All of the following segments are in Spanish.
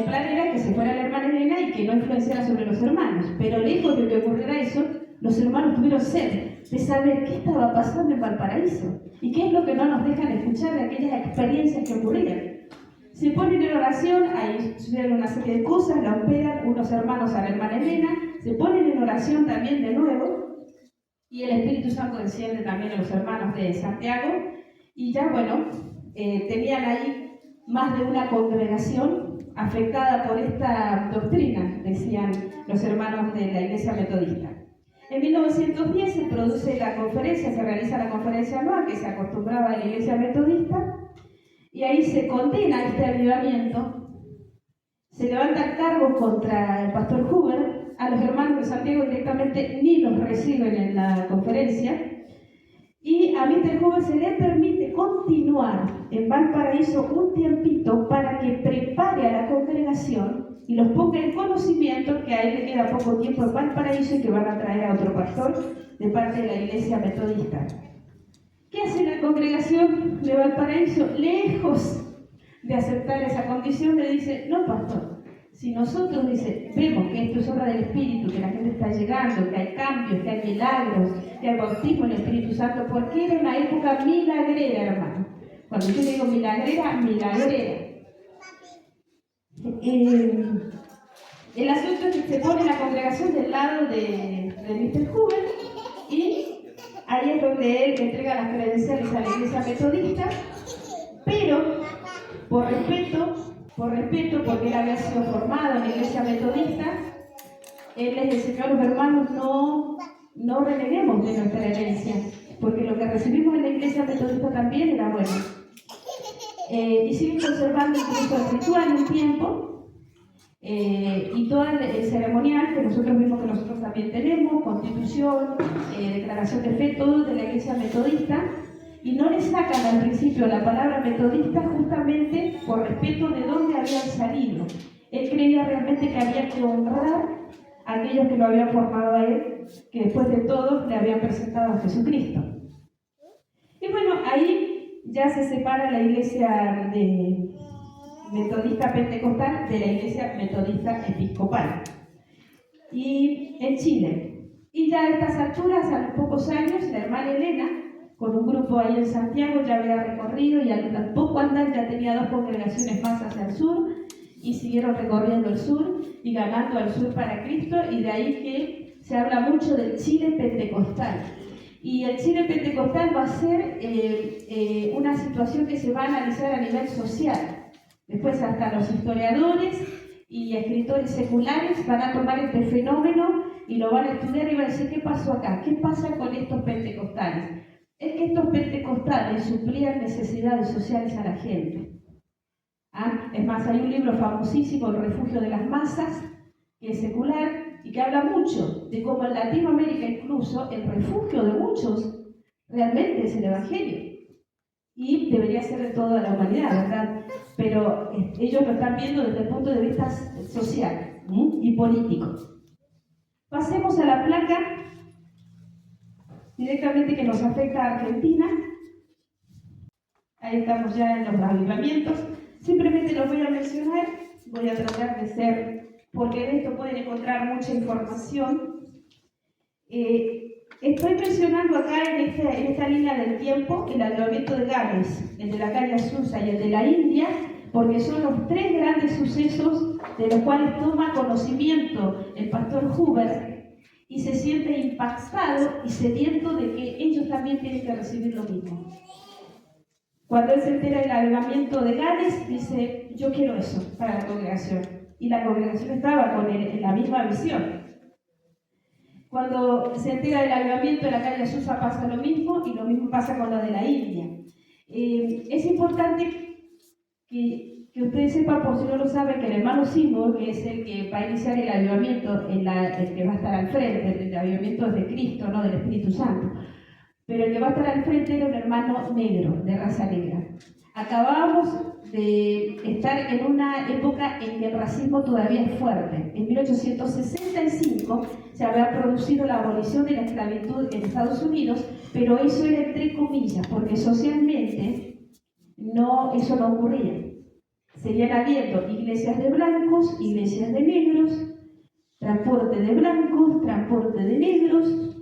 plan era que se fuera la hermana Elena y que no influenciara sobre los hermanos. Pero lejos de que ocurriera eso, los hermanos tuvieron sed de saber qué estaba pasando en Valparaíso y qué es lo que no nos dejan escuchar de aquellas experiencias que ocurrían. Se ponen en oración, ahí suceden una serie de cosas, la hospedan unos hermanos a la hermana Elena, se ponen en oración también de nuevo, y el Espíritu Santo desciende también a los hermanos de Santiago, y ya bueno, tenían ahí más de una congregación afectada por esta doctrina, decían los hermanos de la Iglesia Metodista. En 1910 se produce la conferencia, se realiza la conferencia anual que se acostumbraba a la Iglesia Metodista, y ahí se condena este avivamiento, se levantan cargos contra el pastor Huber, a los hermanos de Santiago directamente ni los reciben en la conferencia, y a Mr. Huber se le permite continuar en Valparaíso un tiempito para que prepare a la congregación y los ponga en conocimiento que a él le queda poco tiempo en Valparaíso y que van a traer a otro pastor de parte de la Iglesia Metodista. ¿Qué hace la congregación de Valparaíso? Lejos de aceptar esa condición, le dice: no, pastor, si nosotros, dice, vemos que esto es obra del Espíritu, que la gente está llegando, que hay cambios, que hay milagros, que hay bautismo en el Espíritu Santo, porque era una época milagrera, hermano. Cuando yo digo milagrera, milagrera. El asunto es que se pone la congregación del lado de Mr. Huber, y ahí es donde él entrega las credenciales a la Iglesia Metodista, pero por respeto, porque él había sido formado en la Iglesia Metodista, él les enseñó a los hermanos: no reneguemos de nuestra herencia, porque lo que recibimos en la Iglesia Metodista también era bueno. Y siguen conservando incluso el ritual un tiempo, y todo el ceremonial que nosotros mismos, que nosotros también tenemos, constitución, declaración de fe, todo de la Iglesia Metodista, y no le sacan al principio la palabra metodista justamente por respeto de dónde habían salido. Él creía realmente que había que honrar a aquellos que lo habían formado a él, que después de todo le habían presentado a Jesucristo. Y bueno, ahí ya se separa la Iglesia metodista pentecostal de la Iglesia metodista episcopal. Y en Chile. Y ya a estas alturas, a los pocos años, la hermana Elena, con un grupo ahí en Santiago, ya había recorrido, y al poco andar ya tenía 2 congregaciones más hacia el sur, y siguieron recorriendo el sur y ganando al sur para Cristo, y de ahí que se habla mucho del Chile pentecostal. Y el Chile pentecostal va a ser una situación que se va a analizar a nivel social. Después hasta los historiadores y escritores seculares van a tomar este fenómeno y lo van a estudiar y van a decir: ¿qué pasó acá? ¿Qué pasa con estos pentecostales? Es que estos pentecostales suplían necesidades sociales a la gente. Es más, hay un libro famosísimo, El refugio de las masas, que es secular y que habla mucho de cómo en Latinoamérica incluso el refugio de muchos realmente es el Evangelio. Y debería ser de toda la humanidad, ¿verdad? Pero ellos lo están viendo desde el punto de vista social y político. Pasemos a la placa directamente que nos afecta a Argentina. Ahí estamos ya en los avivamientos. Simplemente los voy a mencionar, voy a tratar de ser, porque de esto pueden encontrar mucha información. Estoy mencionando acá en esta línea del tiempo el avivamiento de Gales, el de la calle Azusa y el de la India, porque son los 3 grandes sucesos de los cuales toma conocimiento el pastor Huber y se siente impactado y sediento de que ellos también tienen que recibir lo mismo. Cuando él se entera del avivamiento de Gales, dice: yo quiero eso para la congregación. Y la congregación estaba con él en la misma visión. Cuando se entera del avivamiento de la calle Azusa pasa lo mismo, y lo mismo pasa con lo de la India. Es importante que ustedes sepan, por si no lo saben, que el hermano Seymour, que es el que va a iniciar el avivamiento, el que va a estar al frente, el avivamiento de Cristo, no del Espíritu Santo, pero el que va a estar al frente era un hermano negro, de raza negra. Acabábamos de estar en una época en que el racismo todavía es fuerte. En 1865 se había producido la abolición de la esclavitud en Estados Unidos, pero eso era entre comillas, porque socialmente eso no ocurría. seguían habiendo iglesias de blancos, iglesias de negros, transporte de blancos, transporte de negros,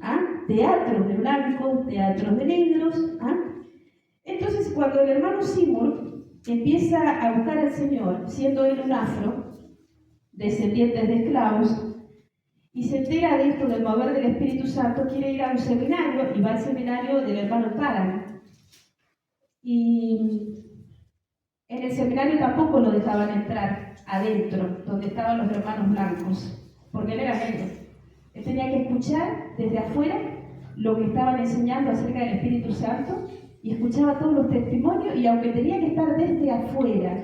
teatros de blancos, teatros de negros. Entonces, cuando el hermano Seymour empieza a buscar al Señor, siendo él un afro, descendientes de esclavos, y se entera de esto del mover del Espíritu Santo, quiere ir a un seminario y va al seminario del hermano Taran. Y en el seminario tampoco lo dejaban entrar adentro, donde estaban los hermanos blancos, porque él era negro. Él tenía que escuchar desde afuera lo que estaban enseñando acerca del Espíritu Santo y escuchaba todos los testimonios, y aunque tenía que estar desde afuera,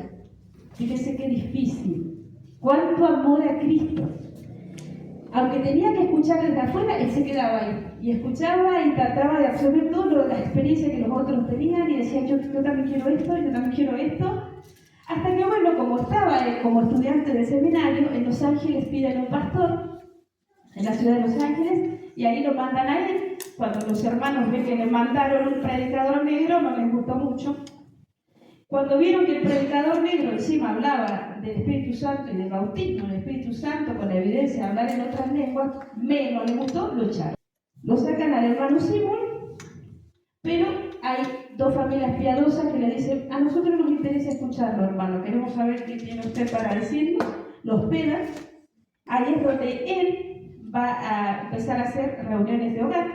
fíjense qué difícil, cuánto amor a Cristo. Aunque tenía que escuchar desde afuera, él se quedaba ahí. Y escuchaba y trataba de absorber toda la experiencia que los otros tenían y decía, yo también quiero esto, yo también quiero esto. Hasta que, bueno, como estaba como estudiante de seminario, en Los Ángeles piden un pastor, en la ciudad de Los Ángeles, y ahí lo mandan a él. Cuando los hermanos ven que le mandaron un predicador negro, no les gustó mucho. Cuando vieron que el predicador negro encima hablaba del Espíritu Santo y del bautismo del Espíritu Santo con la evidencia de hablar en otras lenguas, menos les gustó, lo echaron. Lo sacan al hermano Seymour, pero hay dos familias piadosas que le dicen, a nosotros nos interesa escucharlo, hermano, queremos saber qué tiene usted para decirnos, lo hospedan. Ahí es donde él va a empezar a hacer reuniones de hogar.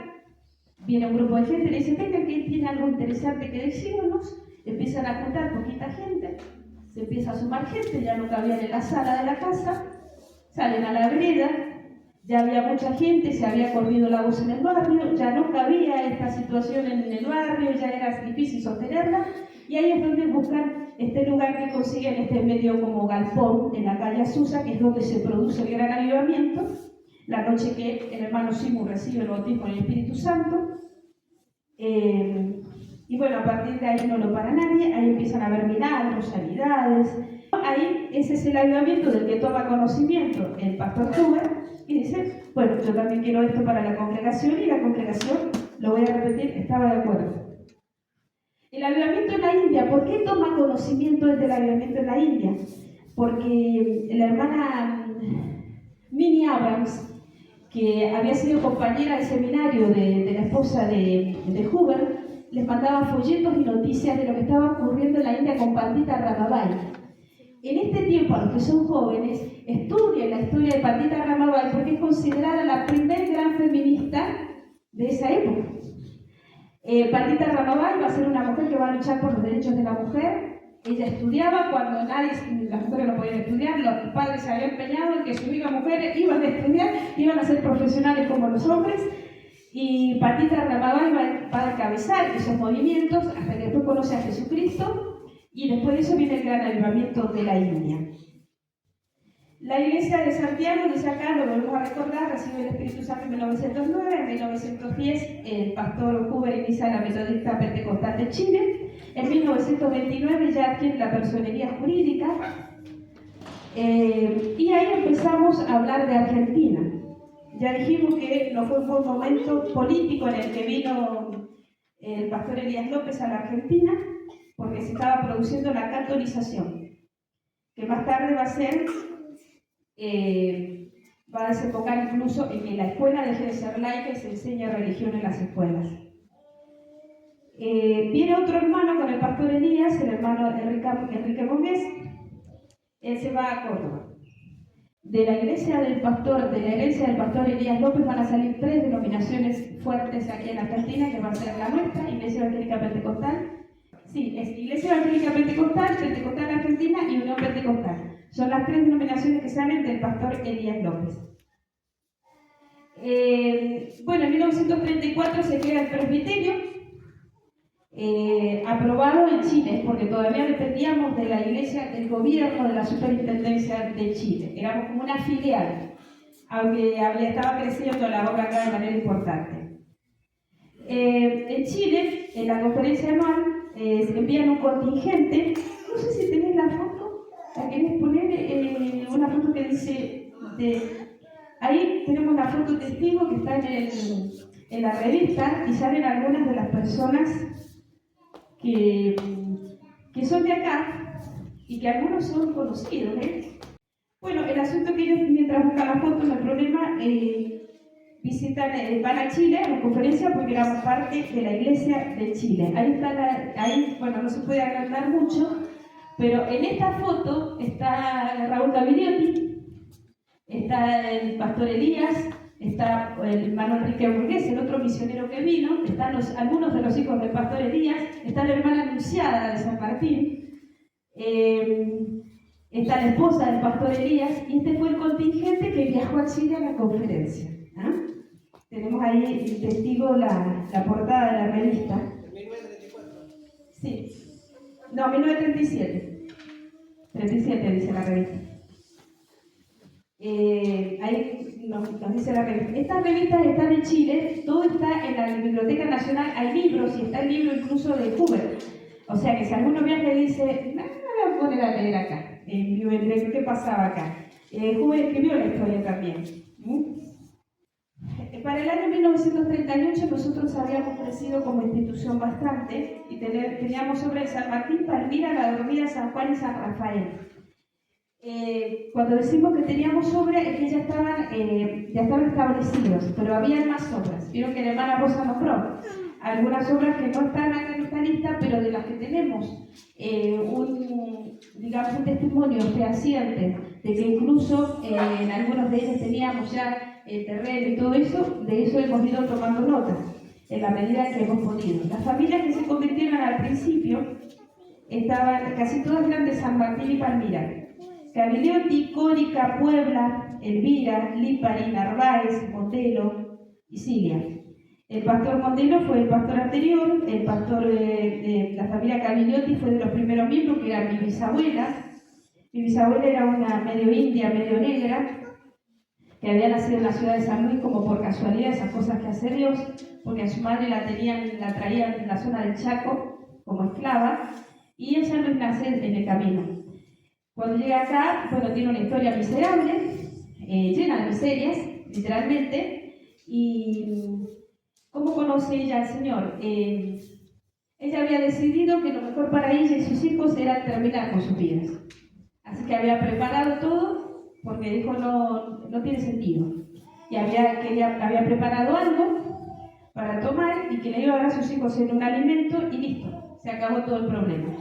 Viene un grupo de gente y le dice, venga, que tiene algo interesante que decirnos. Empiezan a juntar poquita gente, se empieza a sumar gente, ya no cabían en la sala de la casa, salen a la vereda, ya había mucha gente, se había corrido la voz en el barrio, ya no cabía esta situación en el barrio, ya era difícil sostenerla, y ahí es donde buscan este lugar que consiguen, este medio como galpón en la calle Azusa, que es donde se produce el gran avivamiento, la noche que el hermano Seymour recibe el bautismo en el Espíritu Santo. Y bueno, a partir de ahí no lo para nadie, ahí empiezan a haber milagros, sanidades. Ahí ese es el avivamiento del que toma conocimiento el pastor Huber y dice, bueno, yo también quiero esto para la congregación, y la congregación, lo voy a repetir, estaba de acuerdo. El avivamiento en la India, ¿por qué toma conocimiento del avivamiento en la India? Porque la hermana Minnie Abrams, que había sido compañera de seminario de la esposa de Huber, les mandaba folletos y noticias de lo que estaba ocurriendo en la India con Pandita Ramabai. En este tiempo, a los que son jóvenes, estudien la historia de Pandita Ramabai porque es considerada la primer gran feminista de esa época. Pandita Ramabai va a ser una mujer que va a luchar por los derechos de la mujer. Ella estudiaba cuando las mujeres no podían estudiar, los padres se habían empeñado en que sus hijas mujeres iban a estudiar, iban a ser profesionales como los hombres. Y Pandita Ramabai va a encabezar esos movimientos hasta que después conoce a Jesucristo, y después de eso viene el gran avivamiento de la India. La iglesia de Santiago, dice acá, lo volvemos a recordar, recibe el Espíritu Santo en 1909, en 1910 el pastor Huber inicia la Metodista Pentecostal de Chile, en 1929 ya adquiere la personería jurídica, y ahí empezamos a hablar de Argentina. Ya dijimos que no fue un buen momento político en el que vino el pastor Elías López a la Argentina, porque se estaba produciendo la catolización, que más tarde va a desembocar incluso en que la escuela deje de ser laica y se enseñe religión en las escuelas. Viene otro hermano con el pastor Elías, el hermano Enrique Mongués. Él se va a Córdoba. De la herencia del pastor Elías López van a salir 3 denominaciones fuertes aquí en Argentina, que va a ser la nuestra, Iglesia Evangélica Pentecostal. Sí, es Iglesia Evangélica Pentecostal, Pentecostal Argentina y Unión Pentecostal. Son las 3 denominaciones que salen del pastor Elías López. Bueno, en 1934 se crea el presbiterio, aprobado en Chile, porque todavía dependíamos de la iglesia, del gobierno, de la superintendencia de Chile. Éramos como una filial, aunque estaba creciendo la obra acá de manera importante. En Chile, en la conferencia anual, se envían un contingente. No sé si tenéis la foto, la queréis poner, una foto que dice, ahí tenemos la foto testigo que está en la revista, y salen algunas de las personas que son de acá, y que algunos son conocidos. Bueno, el asunto que ellos, mientras buscan la foto, no hay problema, visitan, van a Chile a la conferencia porque éramos parte de la Iglesia de Chile. Ahí está, bueno, no se puede agrandar mucho, pero en esta foto está Raúl Gavigliotti, está el pastor Elías, está el hermano Enrique Burgués, el otro misionero que vino, están algunos de los hijos del pastor Elías, está la hermana Anunciada de San Martín, está la esposa del pastor Elías, y este fue el contingente que viajó a Chile a la conferencia. Tenemos ahí el testigo, la portada de la revista. ¿1934? Sí. No, 1937. 37 dice la revista. Ahí nos dice la revista. Estas revistas están en Chile, todo está en la Biblioteca Nacional, hay libros y está el libro incluso de Huber. O sea que si alguno viaja y dice, no me voy a poner a leer acá, ¿qué pasaba acá? Huber escribió la historia también. Para el año 1938 nosotros habíamos crecido como institución bastante y teníamos sobre San Martín, Palmira, La Dormida, San Juan y San Rafael. Cuando decimos que teníamos obras es que ya estaban establecidos, pero había más obras. Vieron que la hermana Rosa nombró algunas obras que no están acá en esta lista, pero de las que tenemos un testimonio fehaciente de que incluso en algunos de ellos teníamos ya terreno y todo eso, de eso hemos ido tomando nota en la medida que hemos podido. Las familias que se convirtieron al principio estaban, casi todas eran de San Martín y Palmira. Gavigliotti, Córica, Puebla, Elvira, Lipari, Narváez, Mondelo y Cilia. El pastor Mondelo fue el pastor anterior, el pastor de la familia Gavigliotti fue de los primeros miembros, que era mi bisabuela. Mi bisabuela era una medio india, medio negra, que había nacido en la ciudad de San Luis como por casualidad, esas cosas que hace Dios, porque a su madre la traían en la zona del Chaco como esclava, y ella no nace en el camino. Cuando llega acá, bueno, tiene una historia miserable, llena de miserias, literalmente, y ¿cómo conoce ella al Señor? Ella había decidido que lo mejor para ella y sus hijos era terminar con sus vidas. Así que había preparado todo, porque dijo no tiene sentido. Y había preparado algo para tomar y que le iba a dar a sus hijos en un alimento y listo, se acabó todo el problema.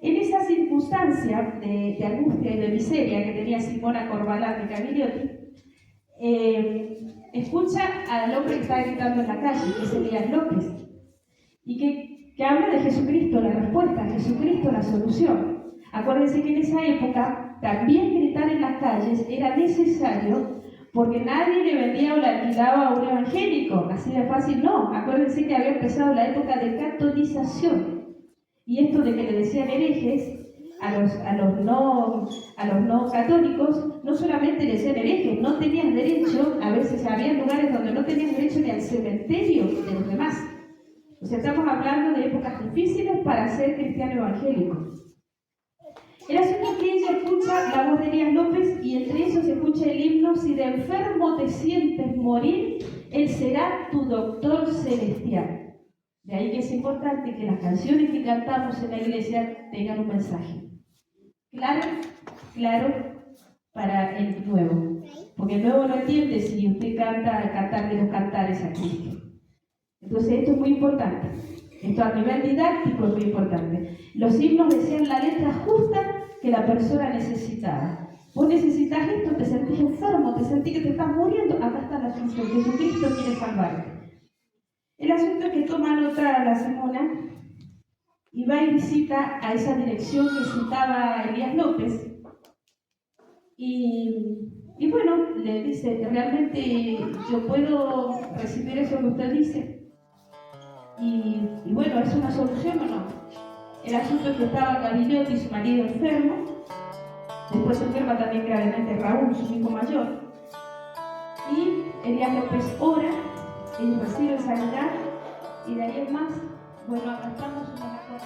En esa circunstancia de angustia y de miseria que tenía Simona Corbalán de Gavigliotti, escucha al hombre que está gritando en la calle, que es Elías López, y que habla de Jesucristo, la respuesta, Jesucristo, la solución. Acuérdense que en esa época también gritar en las calles era necesario porque nadie le vendía o le alquilaba a un evangélico, así de fácil no. Acuérdense que había empezado la época de catolización. Y esto de que le decían herejes a los no católicos, no solamente le decían herejes, no tenían derecho, a veces había lugares donde no tenían derecho ni al cementerio de los demás. O sea, estamos hablando de épocas difíciles para ser cristiano evangélico. El asunto es que ella escucha la voz de Elías López y entre ellos se escucha el himno: si de enfermo te sientes morir, Él será tu doctor celestial. De ahí que es importante que las canciones que cantamos en la iglesia tengan un mensaje claro para el nuevo. Porque el nuevo no entiende si usted canta cantar de los cantares a Cristo. Entonces esto es muy importante. Esto a nivel didáctico es muy importante. Los himnos decían la letra justa que la persona necesitaba. Vos necesitas esto, te sentís enfermo, te sentís que te estás muriendo, acá está la solución. Jesucristo quiere salvarte. El asunto es que toma nota la Simona y va y visita a esa dirección que citaba Elías López. Y bueno, le dice, ¿realmente yo puedo recibir eso que usted dice? Y bueno, ¿es una solución o no? El asunto es que estaba Gavigliotti y su marido enfermo. Después se enferma también gravemente Raúl, su hijo mayor. Y Elías López ora, ellos reciben sanidad y de ahí en más, bueno, acá estamos una mejor.